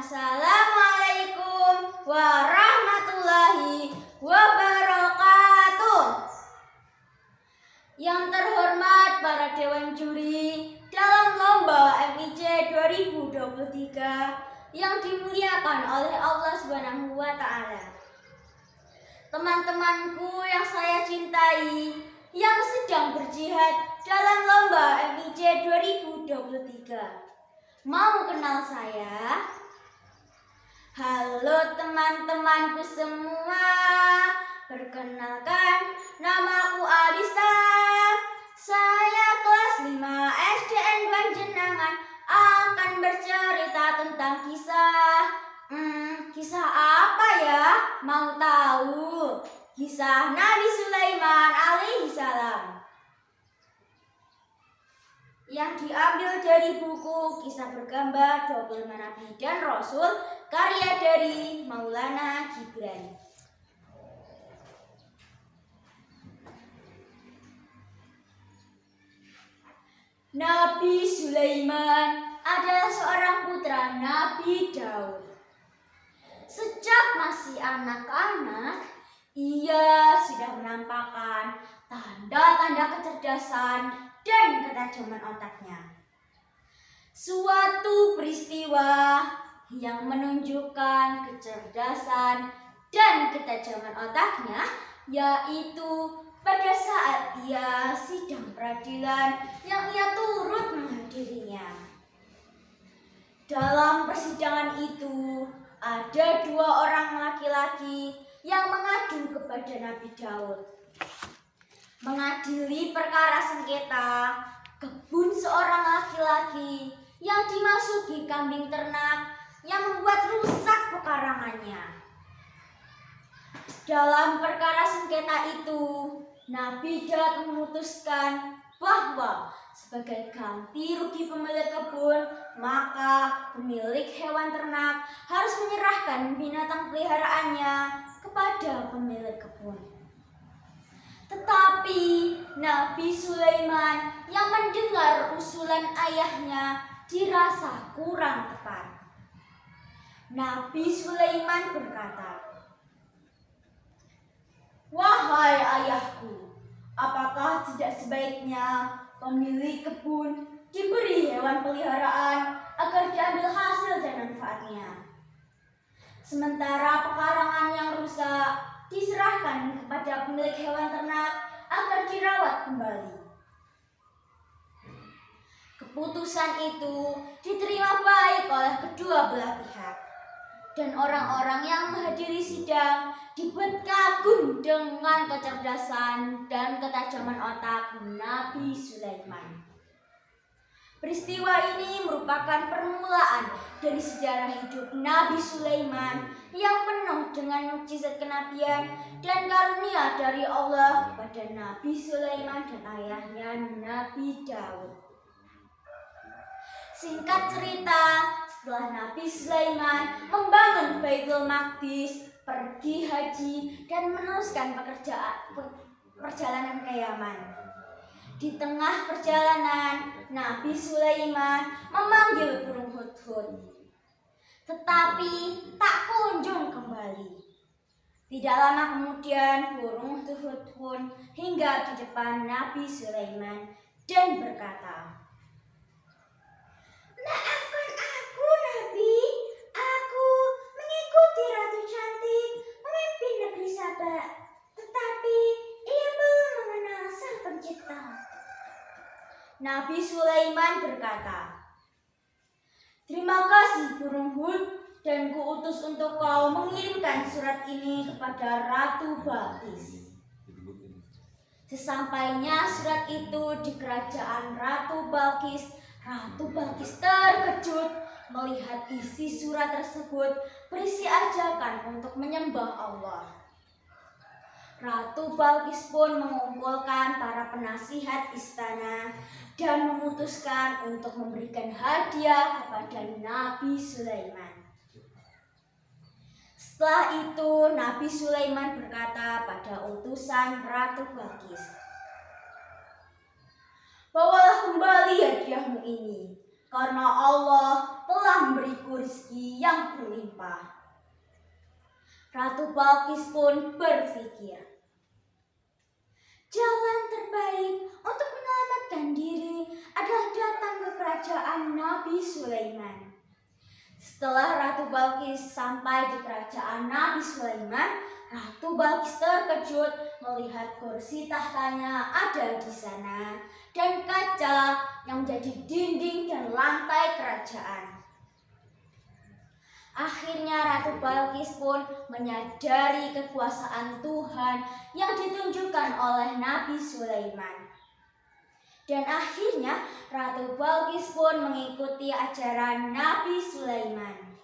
Assalamualaikum warahmatullahi wabarakatuh. Yang terhormat para dewan juri dalam lomba MIC 2023 yang dimuliakan oleh Allah Subhanahu wa Ta'ala. Teman-temanku yang saya cintai, yang sedang berjihad dalam lomba MIC 2023. Mau kenal saya? Halo teman-temanku semua, perkenalkan namaku Alista. Saya kelas 5 SDN Banjenangan akan bercerita tentang kisah apa ya? Mau tahu? Kisah Nabi Sulaiman alaihissalam yang diambil dari buku Kisah Bergambar 25 Nabi dan Rasul karya dari Maulana Gibran. Nabi Sulaiman adalah seorang putra Nabi Daud. Sejak masih anak-anak, ia sudah menampakkan tanda-tanda kecerdasan dan ketajaman otaknya. Suatu peristiwa yang menunjukkan kecerdasan dan ketajaman otaknya yaitu pada saat ia sidang peradilan yang ia turut menghadirinya. Dalam persidangan itu ada 2 orang laki-laki yang mengadu kepada Nabi Daud. Mengadili perkara sengketa kebun seorang laki-laki yang dimasuki kambing ternak yang membuat rusak pekarangannya. Dalam perkara sengketa itu, Nabi Daud memutuskan bahwa sebagai ganti rugi pemilik kebun, maka pemilik hewan ternak harus menyerahkan binatang peliharaannya kepada pemilik kebun. Tetapi Nabi Sulaiman yang mendengar usulan ayahnya dirasa kurang tepat. Nabi Sulaiman berkata, "Wahai ayahku, apakah tidak sebaiknya pemilik kebun diberi hewan peliharaan agar diambil hasil dan manfaatnya? Sementara pekarangan yang rusak diserahkan kepada pemilik hewan ternak agar dirawat kembali." Keputusan itu diterima baik oleh kedua belah pihak, dan orang-orang yang menghadiri sidang dibuat kagum dengan kecerdasan dan ketajaman otak Nabi Sulaiman. Peristiwa ini merupakan permulaan dari sejarah hidup Nabi Sulaiman yang penuh dengan mukjizat kenabian dan karunia dari Allah kepada Nabi Sulaiman dan ayahnya Nabi Daud. Singkat cerita, setelah Nabi Sulaiman membangun Baitul Maqdis, pergi haji, dan meneruskan perjalanan ke Yaman. Di tengah perjalanan, Nabi Sulaiman memanggil burung hudhud, tetapi tak kunjung kembali. Tidak lama kemudian, burung hudhud pun hingga di depan Nabi Sulaiman dan berkata, "Maafkan aku, Nabi. Aku mengikuti Ratu Cantik memimpin negeri Saba, tetapi ia belum mengenal Sang Pencipta." Nabi Sulaiman berkata, "Terima kasih burung hud, dan kuutus untuk kau mengirimkan surat ini kepada Ratu Balqis." Sesampainya surat itu di kerajaan Ratu Balqis terkejut melihat isi surat tersebut berisi ajakan untuk menyembah Allah. Ratu Balqis pun mengumpulkan para penasihat istana dan memutuskan untuk memberikan hadiah kepada Nabi Sulaiman. Setelah itu, Nabi Sulaiman berkata pada utusan Ratu Balqis, "Bawalah kembali hadiahmu ini. karena Allah telah memberiku rezeki yang berlimpah. Ratu Balkis pun berpikir, jalan terbaik untuk menyelamatkan diri adalah datang ke kerajaan Nabi Sulaiman. Setelah Ratu Balkis sampai di kerajaan Nabi Sulaiman, Ratu Balkis terkejut melihat kursi tahtanya ada di sana dan kaca yang menjadi dinding dan lantai kerajaan. Akhirnya Ratu Balkis pun menyadari kekuasaan Tuhan yang ditunjukkan oleh Nabi Sulaiman. Dan akhirnya Ratu Balkis pun mengikuti ajaran Nabi Sulaiman.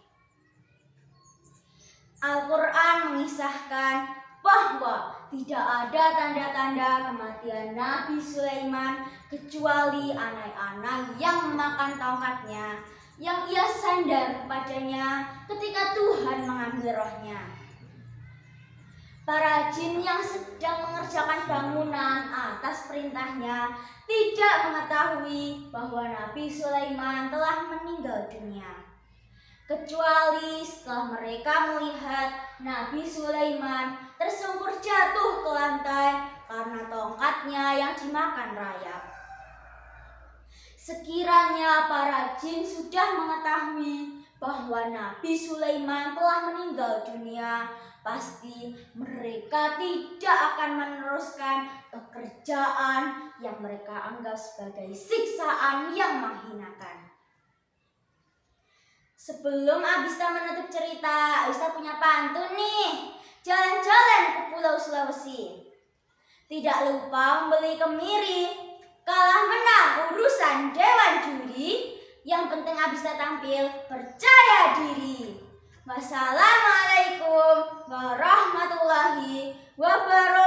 Al-Quran mengisahkan bahwa tidak ada tanda-tanda kematian Nabi Sulaiman kecuali anai-anai yang memakan tongkatnya yang ia sandar kepadanya ketika Tuhan mengambil rohnya. Para jin yang sedang mengerjakan bangunan atas perintahnya tidak mengetahui bahwa Nabi Sulaiman telah meninggal dunia, kecuali setelah mereka melihat Nabi Sulaiman tersungkur jatuh ke lantai karena tongkatnya yang dimakan rayap. Sekiranya para jin sudah mengetahui bahwa Nabi Sulaiman telah meninggal dunia, pasti mereka tidak akan meneruskan pekerjaan yang mereka anggap sebagai siksaan yang menghinakan. Sebelum Abista menutup cerita, Abista punya pantun nih. Jalan-jalan ke Pulau Sulawesi, tidak lupa membeli kemiri. Kalah menang urusan dewan juri, yang penting Abista tampil percaya diri. Wassalamualaikum warahmatullahi wabarakatuh.